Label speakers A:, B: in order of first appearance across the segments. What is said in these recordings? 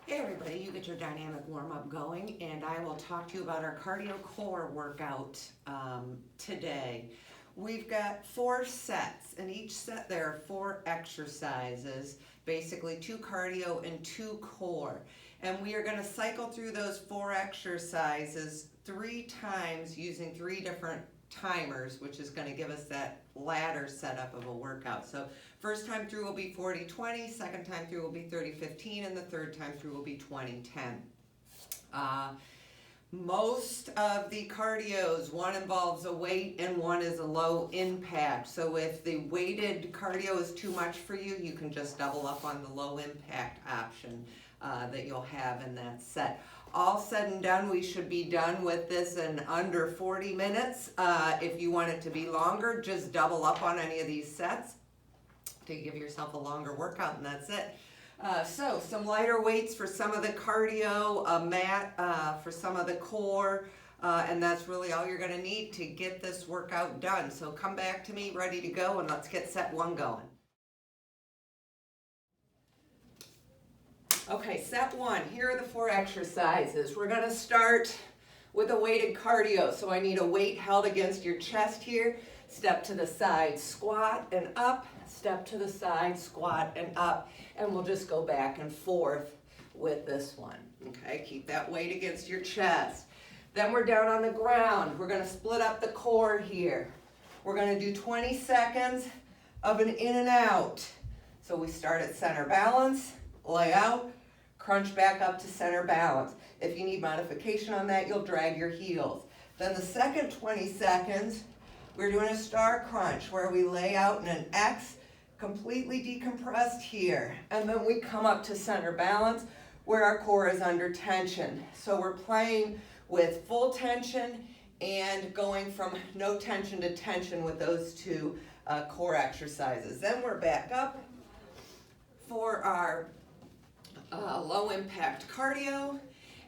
A: Hey everybody, you get your dynamic warm-up going, and I will talk to you about our cardio core workout today. We've got 4 sets. In each set there are 4 exercises, basically 2 cardio and 2 core. And we are going to cycle through those 4 exercises 3 times using 3 different timers, which is going to give us that ladder setup of a workout. So first time through will be 40-20, second time through will be 30-15, and the third time through will be 20-10. Most of the cardios, one involves a weight and one is a low impact. So if the weighted cardio is too much for you, you can just double up on the low impact option that you'll have in that set. All said and done, we should be done with this in under 40 minutes. If you want it to be longer, just double up on any of these sets to give yourself a longer workout, and that's it. So some lighter weights for some of the cardio, a mat for some of the core, and that's really all you're going to need to get this workout done. So come back to me ready to go, and let's get set 1 going. Okay, set 1, here are the 4 exercises. We're going to start with a weighted cardio. So I need a weight held against your chest here. Step to the side, squat and up. Step to the side, squat and up. And we'll just go back and forth with this one. Okay, keep that weight against your chest. Then we're down on the ground. We're going to split up the core here. We're going to do 20 seconds of an in and out. So we start at center balance, lay out, crunch back up to center balance. If you need modification on that, you'll drag your heels. Then the second 20 seconds, we're doing a star crunch where we lay out in an X, completely decompressed here. And then we come up to center balance where our core is under tension. So we're playing with full tension and going from no tension to tension with those 2 core exercises. Then we're back up for our low impact cardio,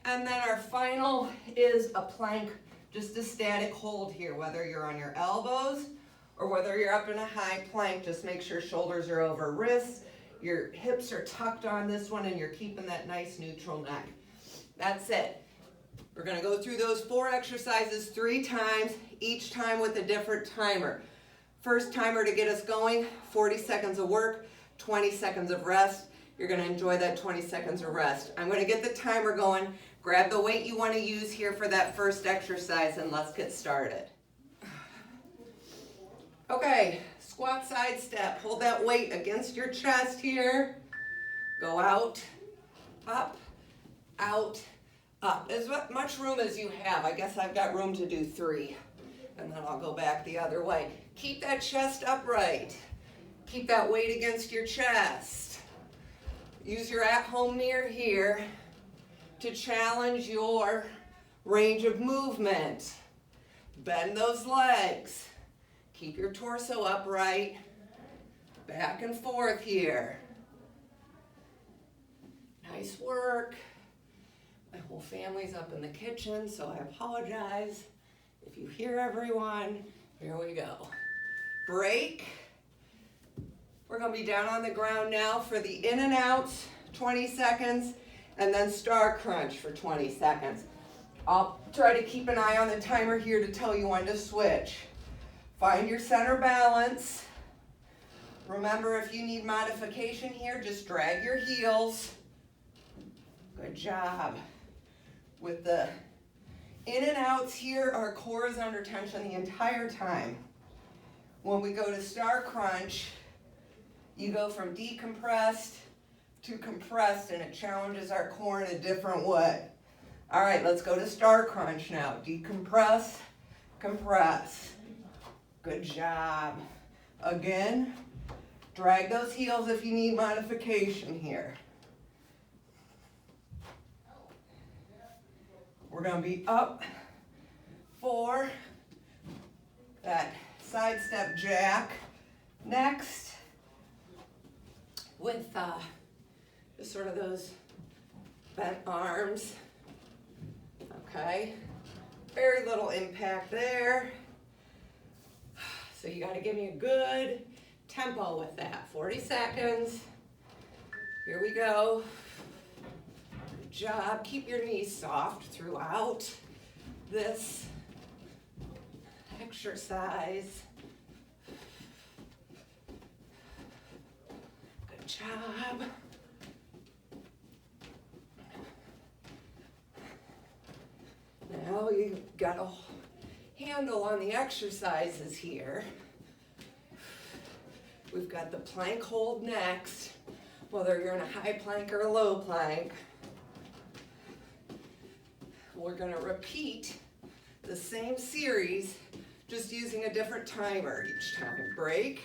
A: and then our final is a plank, just a static hold here, whether you're on your elbows or whether you're up in a high plank. Just make sure shoulders are over wrists, your hips are tucked on this one, and you're keeping that nice neutral neck. That's it. We're going to go through those 4 exercises 3 times, each time with a different timer. First timer to get us going, 40 seconds of work, 20 seconds of rest. You're going to enjoy that 20 seconds of rest. I'm going to get the timer going. Grab the weight you want to use here for that first exercise, and let's get started. Okay, squat side step. Hold that weight against your chest here. Go out, up, out, up. As much room as you have. I guess I've got room to do 3. And then I'll go back the other way. Keep that chest upright. Keep that weight against your chest. Use your at-home mirror here to challenge your range of movement. Bend those legs. Keep your torso upright. Back and forth here. Nice work. My whole family's up in the kitchen, so I apologize if you hear everyone. Here we go. Break. We're going to be down on the ground now for the in and outs, 20 seconds, and then star crunch for 20 seconds. I'll try to keep an eye on the timer here to tell you when to switch. Find your center balance. Remember, if you need modification here, just drag your heels. Good job. With the in and outs here, our core is under tension the entire time. When we go to star crunch, you go from decompressed to compressed, and it challenges our core in a different way. All right, let's go to star crunch now. Decompress, compress. Good job. Again, drag those heels if you need modification here. We're going to be up for that sidestep jack next. With just sort of those bent arms. Okay, very little impact there. So you got to give me a good tempo with that. 40 seconds. Here we go. Good job. Keep your knees soft throughout this exercise. Good job. Now you've got a handle on the exercises here. We've got the plank hold next, whether you're in a high plank or a low plank. We're going to repeat the same series, just using a different timer each time. Break,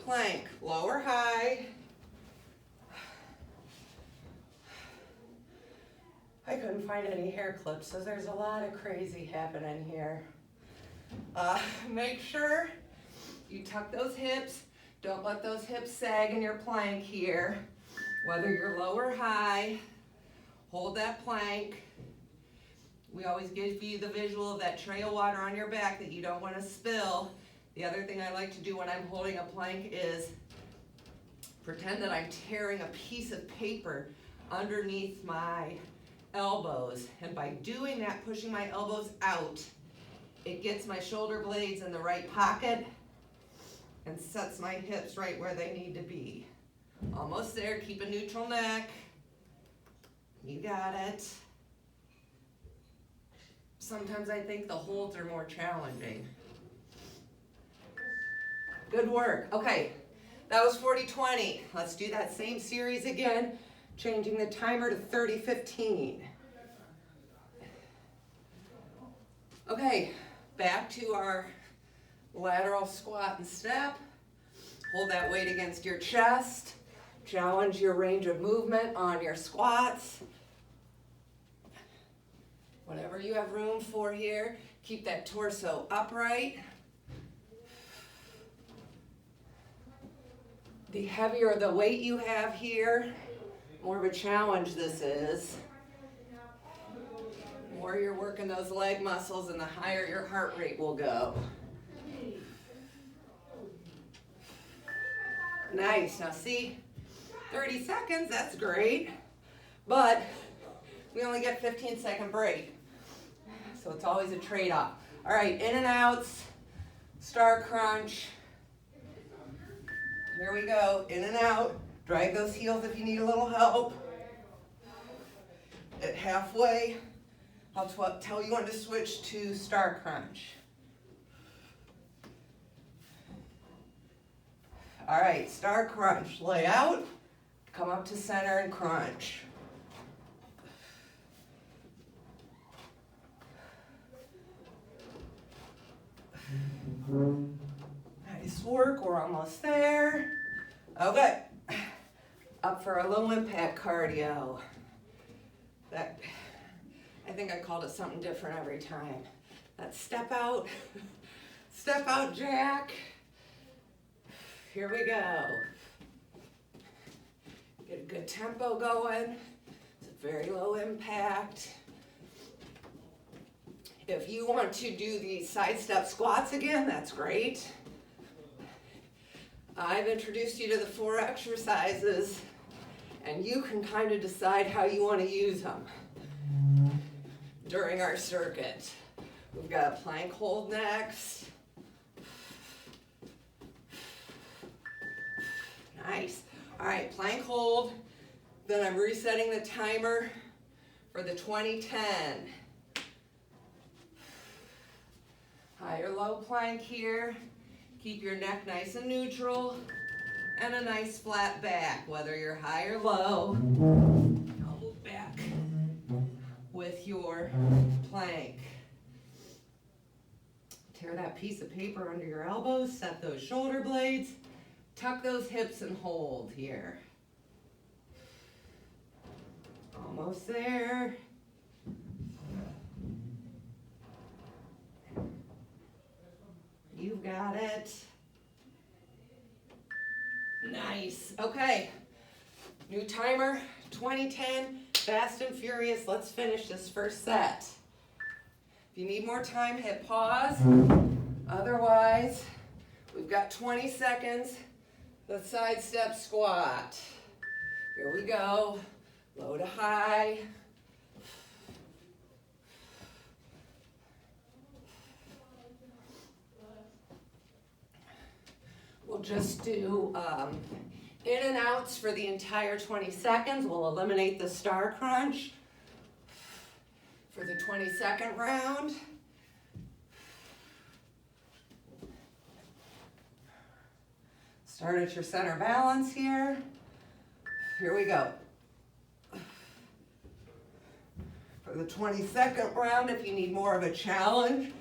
A: plank, lower, high. I couldn't find any hair clips, so there's a lot of crazy happening here. Make sure you tuck those hips. Don't let those hips sag in your plank here. Whether you're low or high, hold that plank. We always give you the visual of that tray of water on your back that you don't want to spill. The other thing I like to do when I'm holding a plank is pretend that I'm tearing a piece of paper underneath my elbows. And by doing that, pushing my elbows out, it gets my shoulder blades in the right pocket and sets my hips right where they need to be. Almost there. Keep a neutral neck. You got it. Sometimes I think the holds are more challenging. Good work. Okay, that was 40-20. Let's do that same series again, changing the timer to 30-15. Okay, back to our lateral squat and step. Hold that weight against your chest. Challenge your range of movement on your squats. Whatever you have room for here. Keep that torso upright. The heavier the weight you have here, more of a challenge this is. The more you're working those leg muscles and the higher your heart rate will go. Nice. Now see, 30 seconds, that's great. But we only get 15-second break. So it's always a trade-off. All right, in and outs, star crunch. Here we go, in and out. Drag those heels if you need a little help. At halfway, I'll tell you when to switch to star crunch. All right, star crunch. Lay out, come up to center and crunch. Nice work, we're almost there. Okay, up for a low impact cardio. I think I called it something different every time. That step out jack. Here we go. Get a good tempo going. It's a very low impact. If you want to do the sidestep squats again, that's great. I've introduced you to the 4 exercises, and you can kind of decide how you want to use them during our circuit. We've got a plank hold next. Nice. All right, plank hold. Then I'm resetting the timer for the 20-10. High or low plank here. Keep your neck nice and neutral. And a nice flat back, whether you're high or low. Elbow back with your plank. Tear that piece of paper under your elbows, set those shoulder blades, tuck those hips and hold here. Almost there. You've got it. Nice. Okay. New timer, 20-10, fast and furious. Let's finish this first set. If you need more time, hit pause. Otherwise, we've got 20 seconds. The sidestep squat. Here we go. low to high. We'll just do in and outs for the entire 20 seconds. We'll eliminate the star crunch for the 22nd round. Start at your center balance here. Here we go. For the 22nd round, if you need more of a challenge,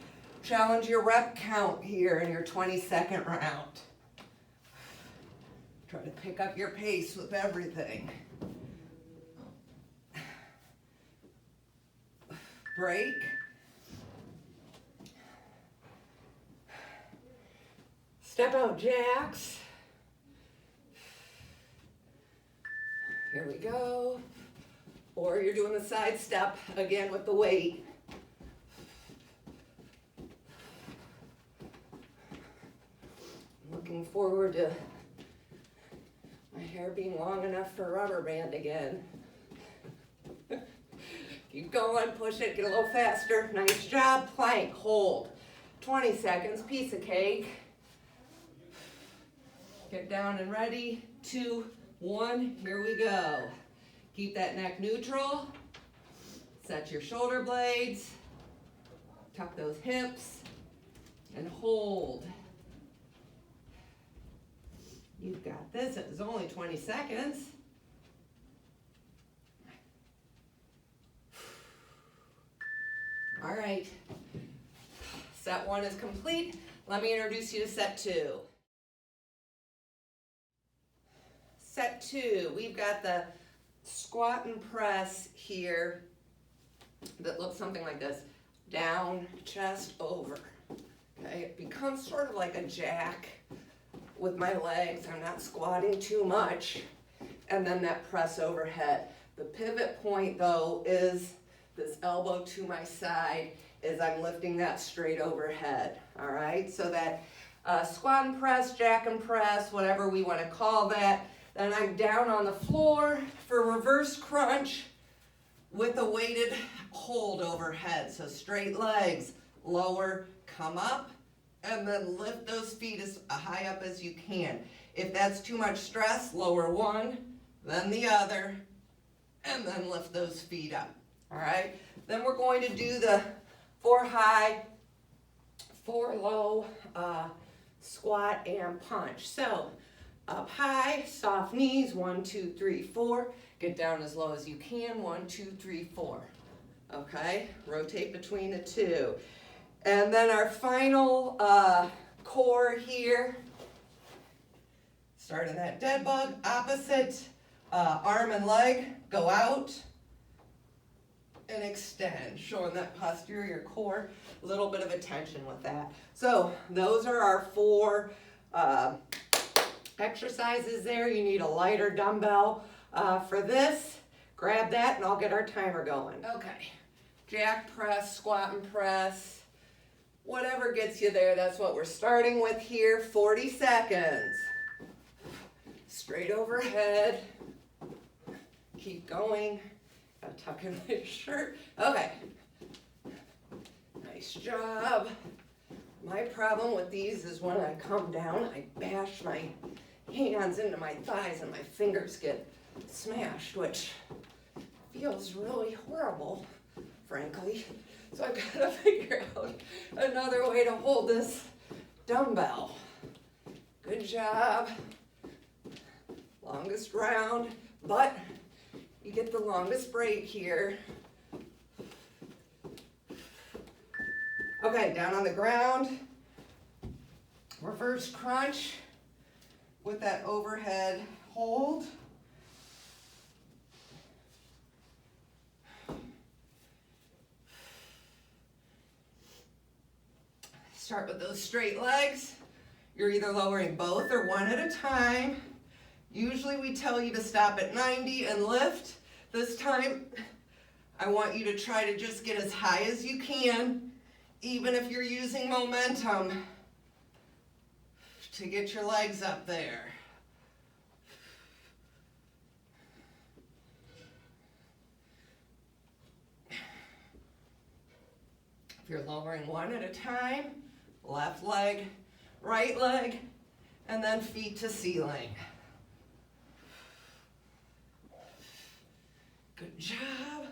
A: challenge your rep count here in your 22nd round. Try to pick up your pace with everything. Break. Step out jacks. Here we go. Or you're doing the side step again with the weight. Looking forward to my hair being long enough for a rubber band again. Keep going, push it, get a little faster. Nice job. Plank, hold. 20 seconds, piece of cake. Get down and ready. 2, 1, here we go. Keep that neck neutral. Set your shoulder blades. Tuck those hips and hold. You've got this. It was only 20 seconds. All right. Set 1 is complete. Let me introduce you to set 2. Set 2, we've got the squat and press here that looks something like this. Down, chest over. Okay, it becomes sort of like a jack with my legs. I'm not squatting too much. And then that press overhead. The pivot point though is this elbow to my side as I'm lifting that straight overhead. All right, so that squat and press, jack and press, whatever we want to call that. Then I'm down on the floor for reverse crunch with a weighted hold overhead. So straight legs, lower, come up, and then lift those feet as high up as you can. If that's too much stress, lower one, then the other, and then lift those feet up. All right? Then we're going to do the 4 high, 4 low squat and punch. So up high, soft knees, 1, 2, 3, 4. Get down as low as you can, 1, 2, 3, 4. Okay? Rotate between the two. And then our final core here. Starting that dead bug, opposite arm and leg, go out and extend, showing that posterior core, a little bit of attention with that. So those are our 4 exercises there. You need a lighter dumbbell for this. Grab that and I'll get our timer going. Okay, jack press, squat and press, whatever gets you there, that's what we're starting with here. 40 seconds. Straight overhead. Keep going. Gotta tuck in my shirt. Okay. Nice job. My problem with these is when I come down, I bash my hands into my thighs and my fingers get smashed, which feels really horrible, frankly. So I've got to figure out another way to hold this dumbbell. Good job. Longest round, but you get the longest break here. Okay, down on the ground. Reverse crunch with that overhead hold. Start with those straight legs. You're either lowering both or one at a time. Usually we tell you to stop at 90 and lift. This time, I want you to try to just get as high as you can, even if you're using momentum, to get your legs up there. If you're lowering one at a time, left leg, right leg, and then feet to ceiling. Good job.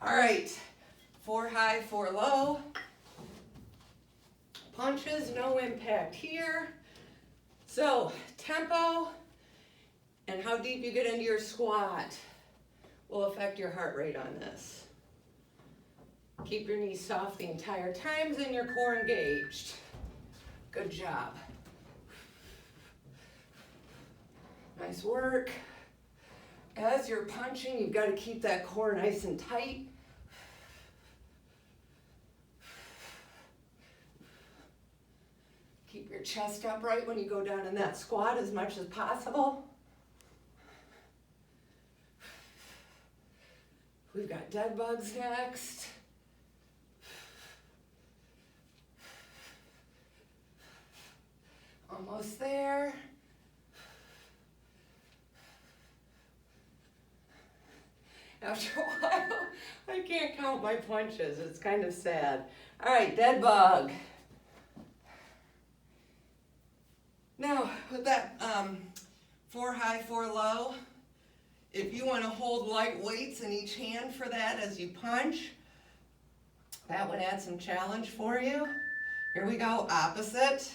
A: All right, 4 high, 4 low. Punches, no impact here. So, tempo and how deep you get into your squat will affect your heart rate on this. Keep your knees soft the entire time and your core engaged. Good job. Nice work. As you're punching, you've got to keep that core nice and tight. Keep your chest upright when you go down in that squat as much as possible. We've got dead bugs next. Almost there. After a while, I can't count my punches. It's kind of sad. All right, dead bug. Now, with that 4 high, 4 low, if you want to hold light weights in each hand for that as you punch, that would add some challenge for you. Here we go, opposite.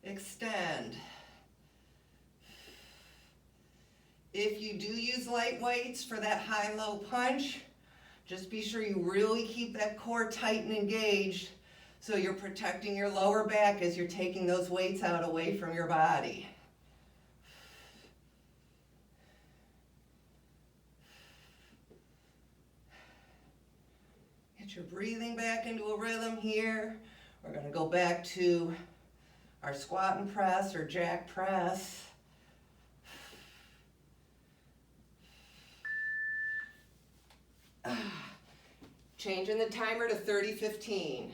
A: Extend. If you do use light weights for that high-low punch, just be sure you really keep that core tight and engaged so you're protecting your lower back as you're taking those weights out away from your body. Get your breathing back into a rhythm here. We're going to go back to our squat and press or jack press. Changing the timer to 30-15.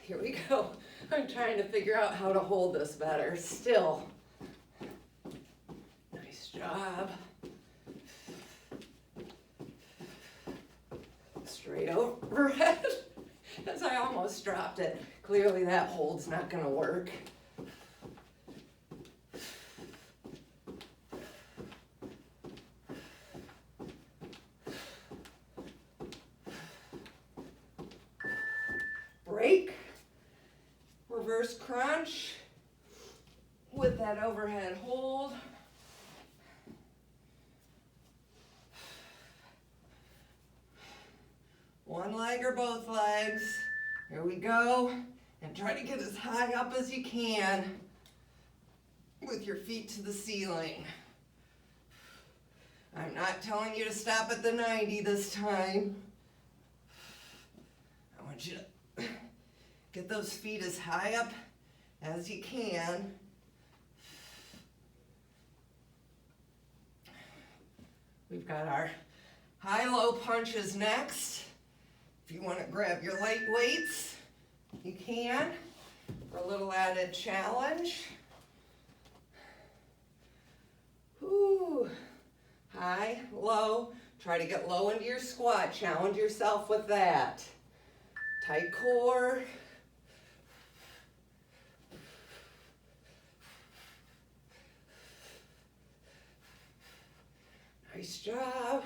A: Here we go. I'm trying to figure out how to hold this better still. Nice job. Straight overhead. As I almost dropped it. Clearly that hold's not going to work. Break. Reverse crunch with that overhead hold. One leg or both legs. Here we go. And try to get as high up as you can with your feet to the ceiling. I'm not telling you to stop at the 90 this time. I want you to get those feet as high up as you can. We've got our high-low punches next. If you want to grab your light weights, you can, for a little added challenge. Whew. High, low. Try to get low into your squat. Challenge yourself with that. Tight core. Nice job.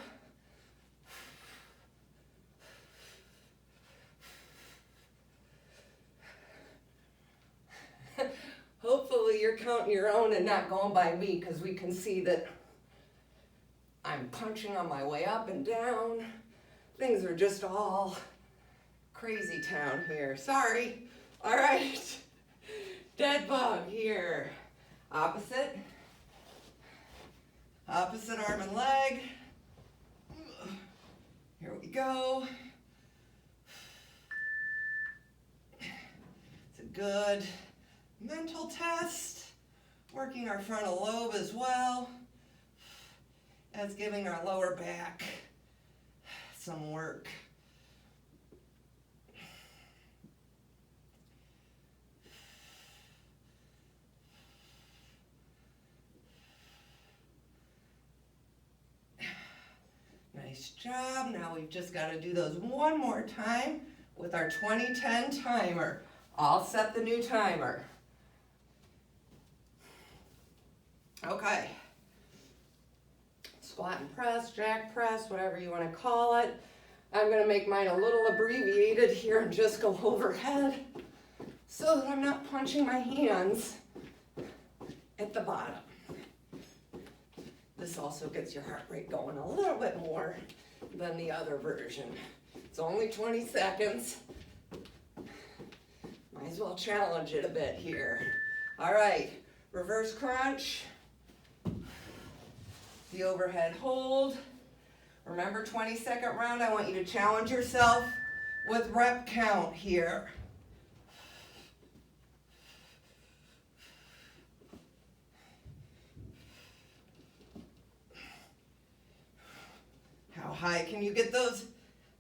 A: Hopefully you're counting your own and not going by me, because we can see that I'm punching on my way up and down. Things are just all crazy town here. Sorry. All right. Dead bug here. Opposite. Opposite arm and leg. Here we go. It's a good mental test, working our frontal lobe as well as giving our lower back some work. job. Now we've just got to do those one more time with our 20-10 timer. I'll set the new timer. Okay. Squat and press, jack press, whatever you want to call it. I'm going to make mine a little abbreviated here and just go overhead so that I'm not punching my hands at the bottom. This also gets your heart rate going a little bit more than the other version. It's only 20 seconds. Might as well challenge it a bit here. All right, reverse crunch. The overhead hold. Remember, 20-second round, I want you to challenge yourself with rep count here. How high can you get those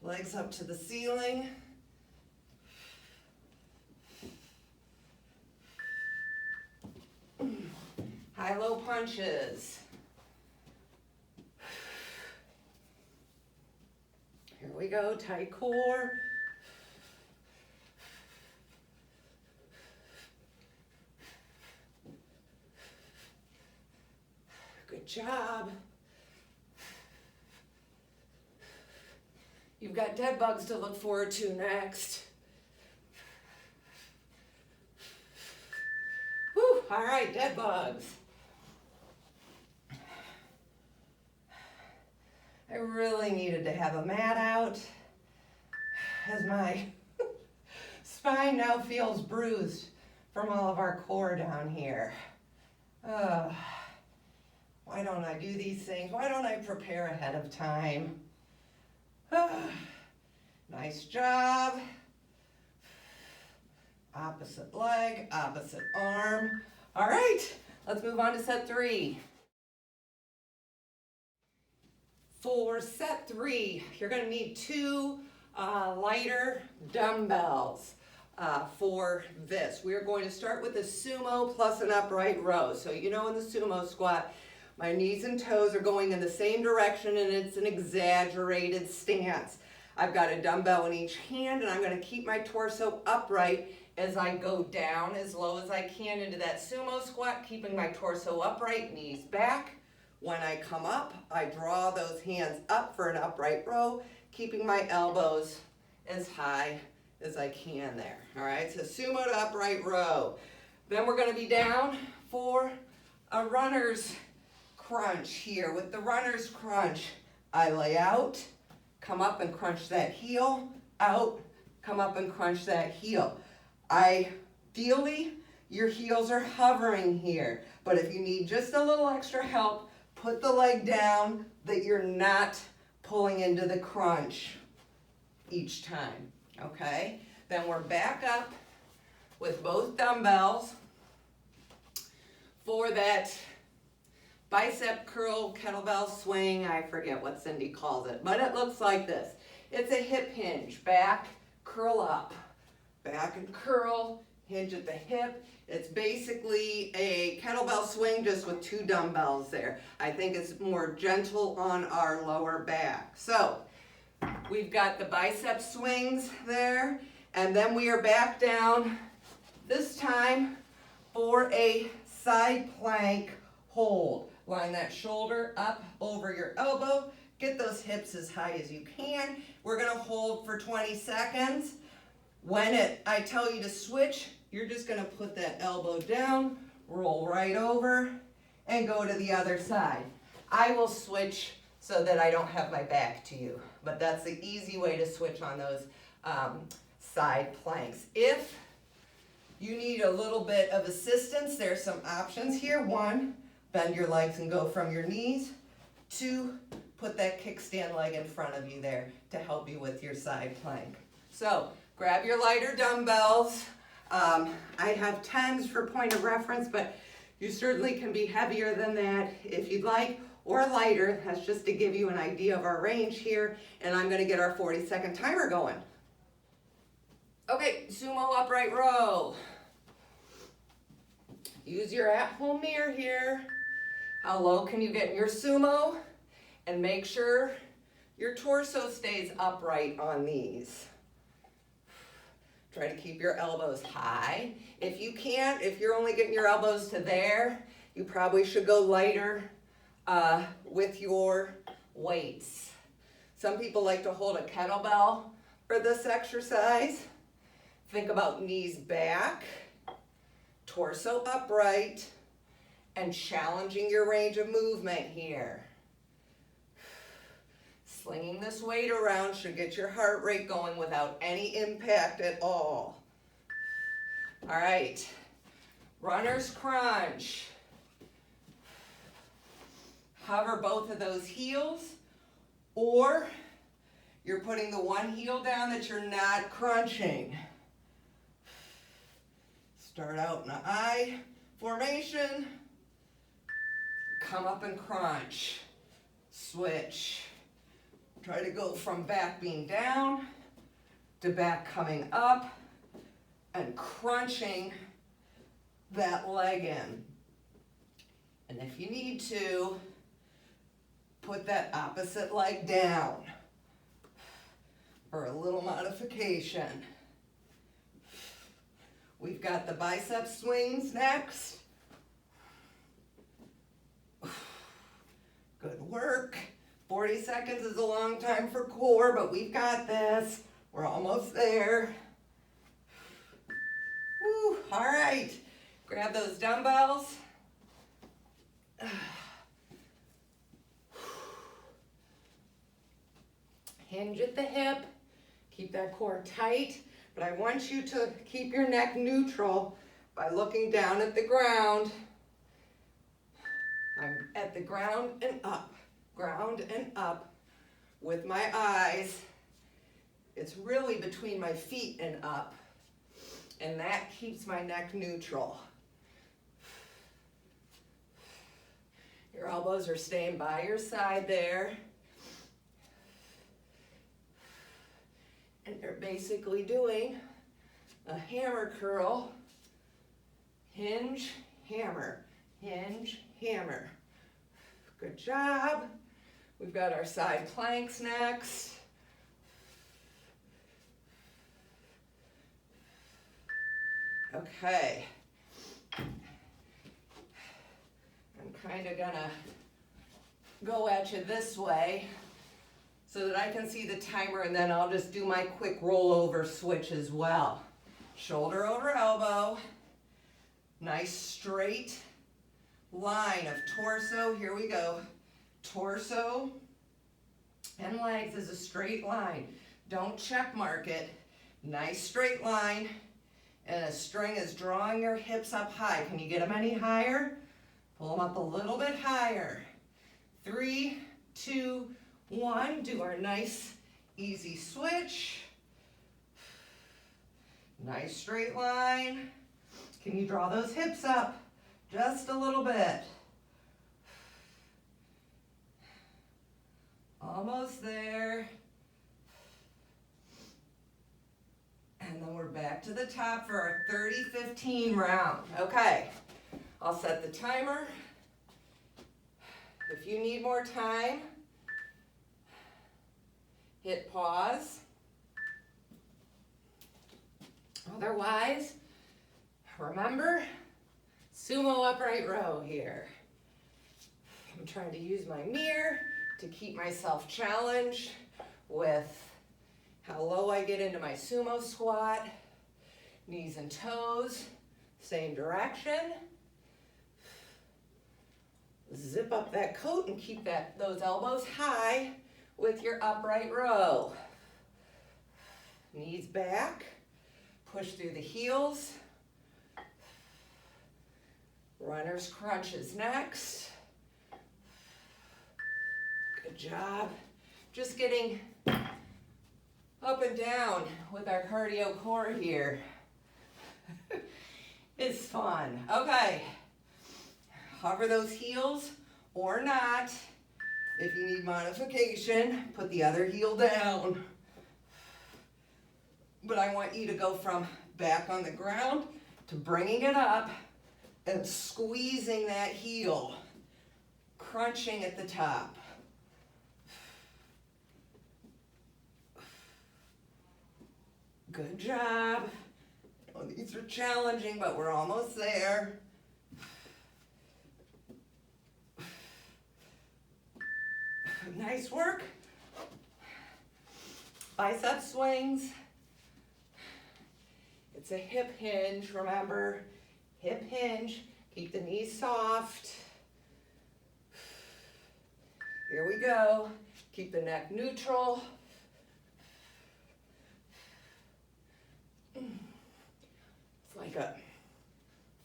A: legs up to the ceiling? High-low punches. Here we go, tight core. Good job. You've got dead bugs to look forward to next. Whew, all right, dead bugs. I really needed to have a mat out as my spine now feels bruised from all of our core down here. Why don't I do these things? Why don't I prepare ahead of time? Nice job. Opposite leg, opposite arm. All right, let's move on to set 3. For set 3, you're going to need 2 lighter dumbbells for this. We're going to start with a sumo plus an upright row. So you know in the sumo squat, my knees and toes are going in the same direction and it's an exaggerated stance. I've got a dumbbell in each hand and I'm going to keep my torso upright as I go down as low as I can into that sumo squat, keeping my torso upright, knees back. When I come up, I draw those hands up for an upright row, keeping my elbows as high as I can there. All right, so sumo to upright row. Then we're going to be down for a runner's crunch here. With the runner's crunch, I lay out, come up and crunch that heel, out, come up and crunch that heel. Ideally, your heels are hovering here, but if you need just a little extra help, put the leg down that you're not pulling into the crunch each time, okay? Then we're back up with both dumbbells for that bicep curl kettlebell swing. I forget what Cindy calls it, but it looks like this. It's a hip hinge, back, curl up, back and curl, hinge at the hip. It's basically a kettlebell swing just with 2 dumbbells there. I think it's more gentle on our lower back. So we've got the bicep swings there, and then we are back down this time for a side plank hold. Line that shoulder up over your elbow. Get those hips as high as you can. We're gonna hold for 20 seconds. When I tell you to switch, you're just gonna put that elbow down, roll right over, and go to the other side. I will switch so that I don't have my back to you, but that's the easy way to switch on those side planks. If you need a little bit of assistance, there's some options here. 1, bend your legs and go from your knees. 2, put that kickstand leg in front of you there to help you with your side plank. So grab your lighter dumbbells. I have 10s for point of reference, but you certainly can be heavier than that if you'd like, or lighter. That's just to give you an idea of our range here, and I'm gonna get our 40-second timer going. Okay, sumo upright row. Use your at-home mirror here. How low can you get in your sumo? And make sure your torso stays upright on these. Try to keep your elbows high. If you can't, if you're only getting your elbows to there, you probably should go lighter with your weights. Some people like to hold a kettlebell for this exercise. Think about knees back, torso upright, and challenging your range of movement here. Slinging this weight around should get your heart rate going without any impact at all. All right, runner's crunch. Hover both of those heels, or you're putting the one heel down that you're not crunching. Start out in an I formation, come up and crunch, switch. Try to go from back being down to back coming up and crunching that leg in. And if you need to, put that opposite leg down for a little modification. We've got the bicep swings next. Good work. 40 seconds is a long time for core, but we've got this. We're almost there. Woo, all right. Grab those dumbbells. Hinge at the hip. Keep that core tight, but I want you to keep your neck neutral by looking down at the ground. I'm at the ground and up with my eyes. It's really between my feet and up, and that keeps my neck neutral. Your elbows are staying by your side there. And you're basically doing a hammer curl. Hinge, hammer, hinge, hammer. Good job. We've got our side planks next. Okay. I'm kind of gonna go at you this way so that I can see the timer, and then I'll just do my quick rollover switch as well. Shoulder over elbow. Nice straight line of torso. Here we go. Torso and legs is a straight line. Don't check mark it. Nice straight line. And a string is drawing your hips up high. Can you get them any higher? Pull them up a little bit higher. 3, 2, 1. Do our nice easy switch. Nice straight line. Can you draw those hips up just a little bit? Almost there. And then we're back to the top for our 30-15 round. Okay, I'll set the timer. If you need more time, hit pause. Otherwise, remember, Sumo Upright Row here. I'm trying to use my mirror to keep myself challenged with how low I get into my sumo squat. Knees and toes, same direction. Zip up that coat and keep those elbows high with your upright row. Knees back, push through the heels. Runner's crunch is next. Good job. Just getting up and down with our cardio core here. It's fun. Okay. Hover those heels or not. If you need modification, put the other heel down. But I want you to go from back on the ground to bringing it up and squeezing that heel, crunching at the top. Good job. Oh, these are challenging, but we're almost there. Nice work. Bicep swings. It's a hip hinge, remember? Hip hinge. Keep the knees soft. Here we go. Keep the neck neutral. It's like a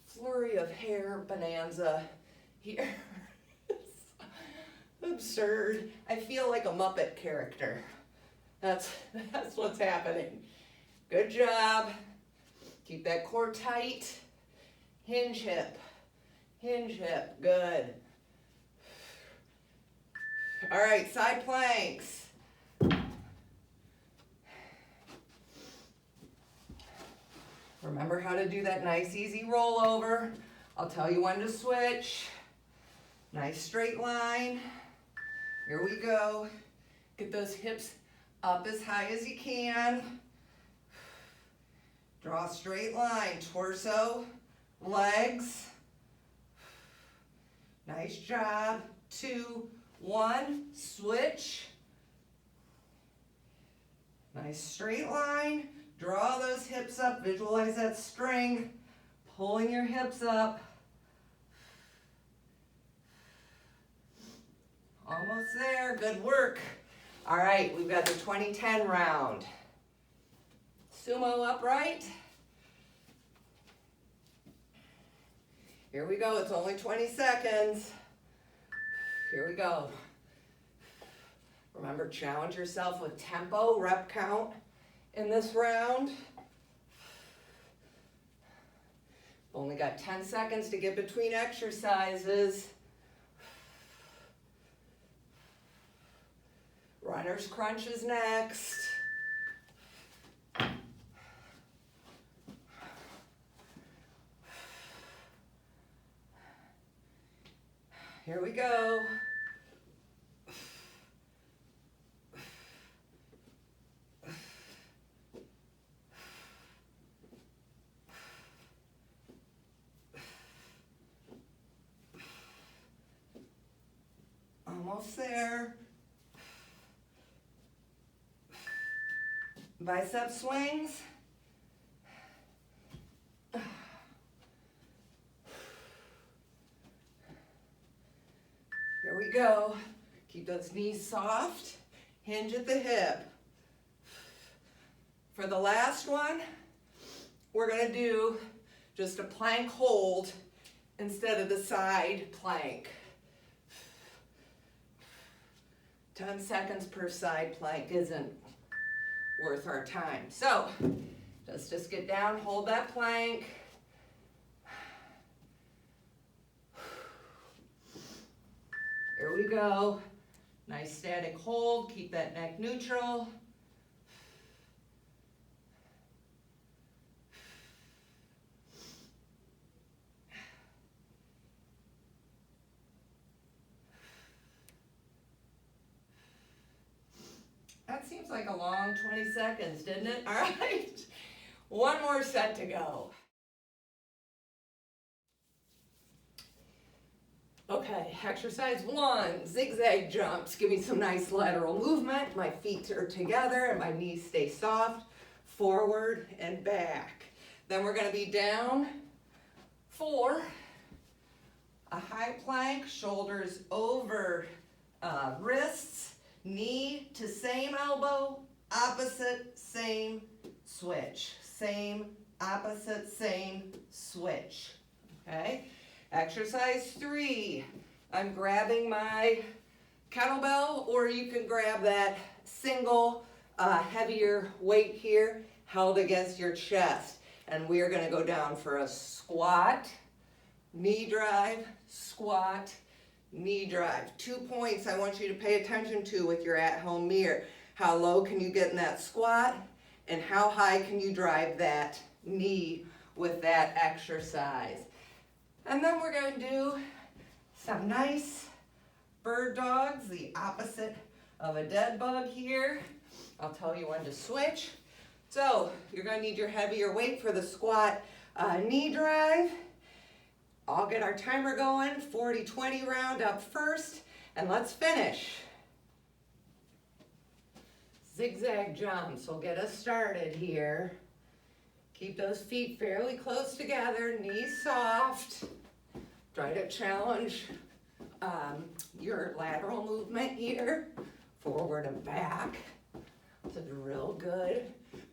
A: flurry of hair bonanza here. It's absurd. I feel like a Muppet character. That's what's happening. Good job. Keep that core tight. Hinge hip. Hinge hip. Good. All right, side planks. Remember how to do that nice easy rollover. I'll tell you when to switch. Nice straight line. Here we go. Get those hips up as high as you can. Draw a straight line. Torso, legs. Nice job. 2, 1, switch. Nice straight line. Draw those hips up. Visualize that string. Pulling your hips up. Almost there. Good work. All right, we've got the 20-10 round. Sumo upright. Here we go. It's only 20 seconds. Here we go. Remember, challenge yourself with tempo, rep count in this round. Only got 10 seconds to get between exercises. Runner's crunch is next. Here we go. Almost there. Bicep swings. Here we go. Keep those knees soft. Hinge at the hip. For the last one, we're going to do just a plank hold instead of the side plank. 10 seconds per side plank isn't worth our time. So let's just get down, hold that plank. Here we go. Nice static hold. Keep that neck neutral. That seems like a long 20 seconds, didn't it? All right. One more set to go. Okay, exercise 1, zigzag jumps. Give me some nice lateral movement. My feet are together and my knees stay soft. Forward and back. Then we're going to be down 4. A high plank, shoulders over wrists, knee to same elbow, opposite, same, switch. Same, opposite, same, switch. Okay? Exercise 3, I'm grabbing my kettlebell, or you can grab that single heavier weight here held against your chest. And we are going to go down for a squat, knee drive, squat, knee drive. 2 points I want you to pay attention to with your at-home mirror. How low can you get in that squat, and how high can you drive that knee with that exercise. And then we're going to do some nice bird dogs, the opposite of a dead bug here. I'll tell you when to switch. So you're going to need your heavier weight for the squat knee drive. I'll get our timer going, 40-20 round up first, and let's finish. Zigzag jumps will get us started here. Keep those feet fairly close together, knees soft. Try to challenge your lateral movement here, forward and back. This is real good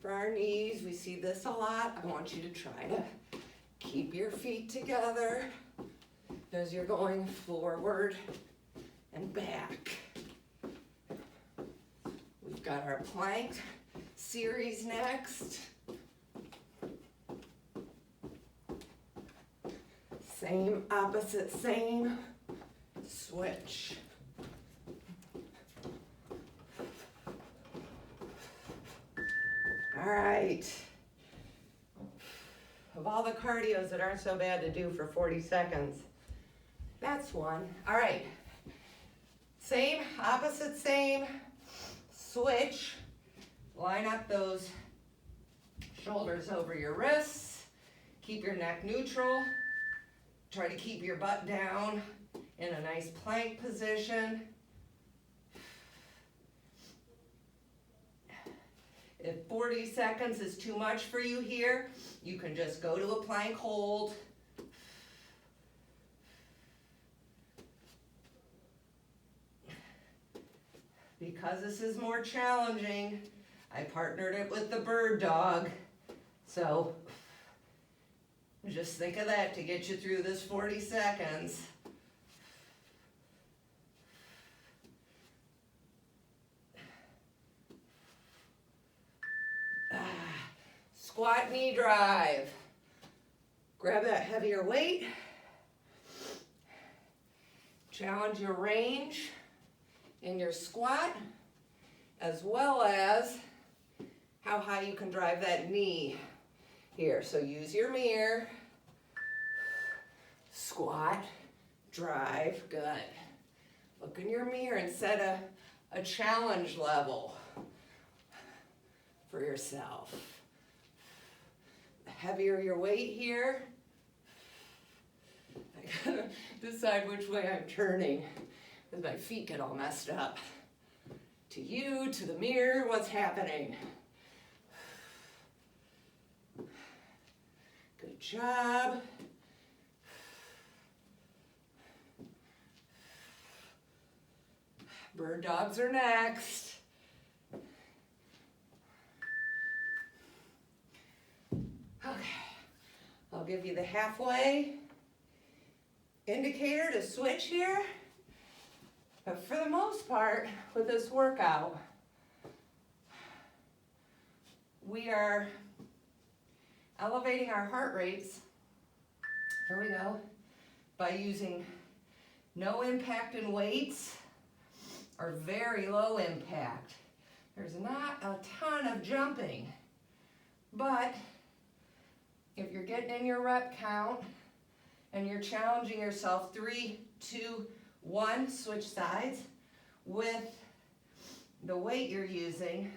A: for our knees. We see this a lot. I want you to try to keep your feet together as you're going forward and back. We've got our plank series next. Same, opposite, same. Switch. All right. Of all the cardios that aren't so bad to do for 40 seconds, that's one. All right. Same, opposite, same. Switch. Line up those shoulders over your wrists. Keep your neck neutral. Try to keep your butt down in a nice plank position. If 40 seconds is too much for you here, you can just go to a plank hold. Because this is more challenging, I partnered it with the bird dog. So just think of that to get you through this 40 seconds. Squat knee drive. Grab that heavier weight. Challenge your range in your squat, as well as how high you can drive that knee here. So use your mirror. Squat, drive, good. Look in your mirror and set a challenge level for yourself. The heavier your weight here, I gotta decide which way I'm turning because my feet get all messed up. To you, to the mirror, what's happening? Good job. Bird dogs are next. Okay, I'll give you the halfway indicator to switch here. But for the most part, with this workout, we are elevating our heart rates, here we go, by using no impact in weights or very low impact. There's not a ton of jumping, but if you're getting in your rep count and you're challenging yourself, 3, 2, 1, switch sides with the weight you're using,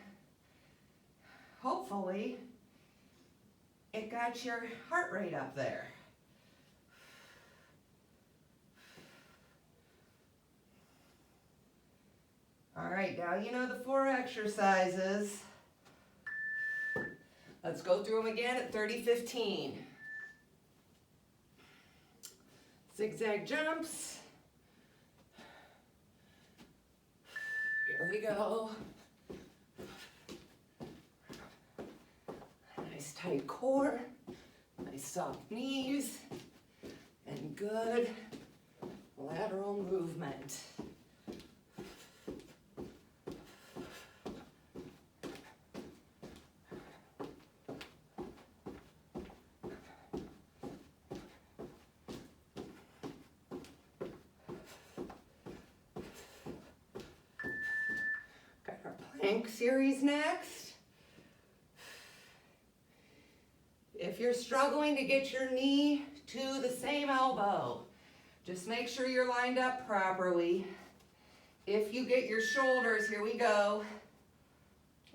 A: hopefully it got your heart rate up there. All right, now you know the 4 exercises. Let's go through them again at 30-15. Zigzag jumps. Here we go. Nice tight core, nice soft knees, and good lateral movement. Plank series next. If you're struggling to get your knee to the same elbow, just make sure you're lined up properly. If you get your shoulders, here we go,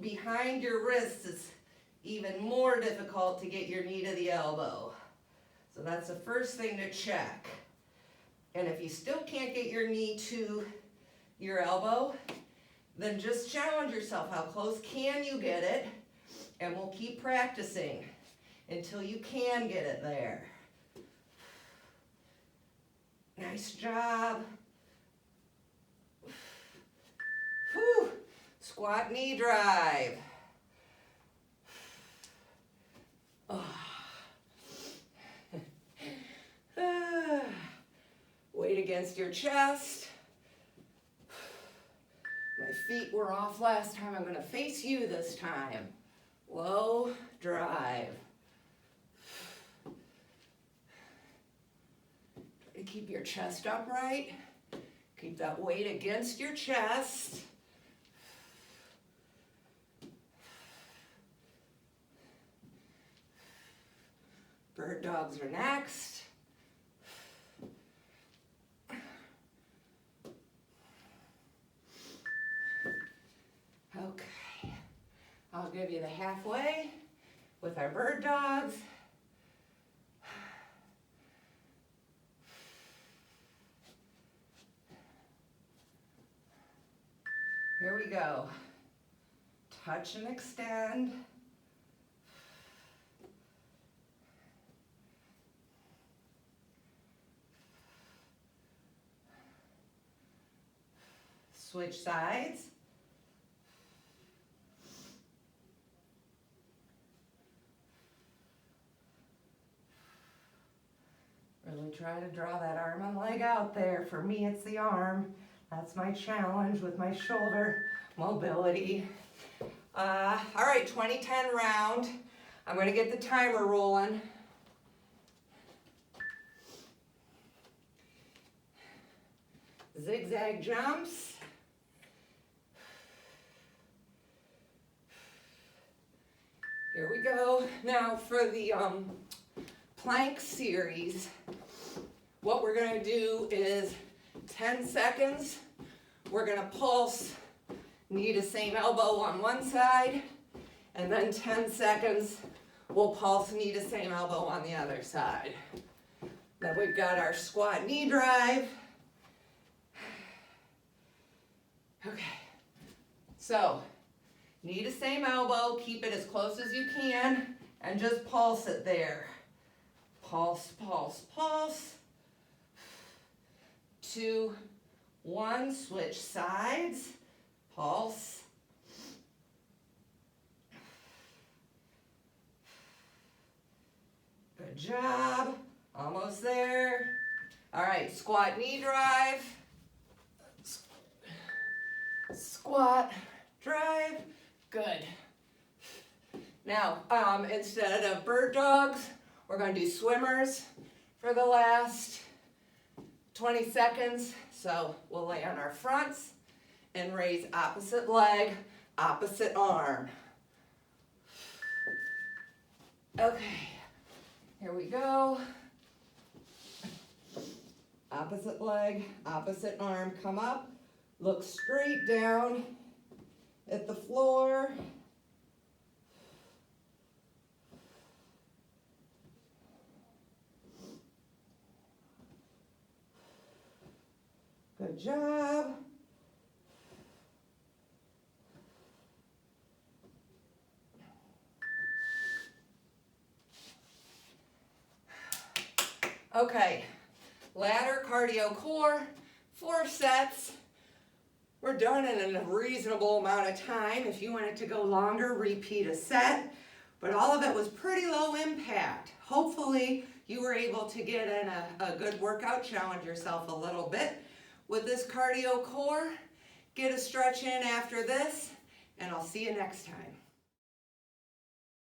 A: behind your wrists as even more difficult to get your knee to the elbow. So that's the first thing to check. And if you still can't get your knee to your elbow, then just challenge yourself. How close can you get it? And we'll keep practicing until you can get it there. Nice job. Whew. Squat knee drive. Oh. Weight against your chest. My feet were off last time. I'm going to face you this time. Low drive. Try to keep your chest upright. Keep that weight against your chest. Bird dogs are next. Okay, I'll give you the halfway with our bird dogs. Here we go. Touch and extend. Switch sides. Really try to draw that arm and leg out there. For me, it's the arm. That's my challenge with my shoulder mobility. All right, 20-10 round. I'm going to get the timer rolling. Zigzag jumps. Here we go. Now for the plank series, what we're going to do is 10 seconds. We're going to pulse knee to same elbow on one side, and then 10 seconds we'll pulse knee to same elbow on the other side. Then we've got our squat knee drive. Okay, so knee to same elbow, keep it as close as you can, and just pulse it there. Pulse, pulse, pulse. 2, 1, switch sides, pulse. Good job, almost there. All right, squat knee drive. Squat, drive, good. Now, instead of bird dogs, we're going to do swimmers for the last 20 seconds. So we'll lay on our fronts and raise opposite leg, opposite arm. Okay, here we go. Opposite leg, opposite arm, come up. Look straight down at the floor. Good job. Okay, ladder cardio core, 4 sets. We're done in a reasonable amount of time. If you want it to go longer, repeat a set. But all of it was pretty low impact. Hopefully you were able to get in a good workout, challenge yourself a little bit with this cardio core. Get a stretch in after this, and I'll see you next time.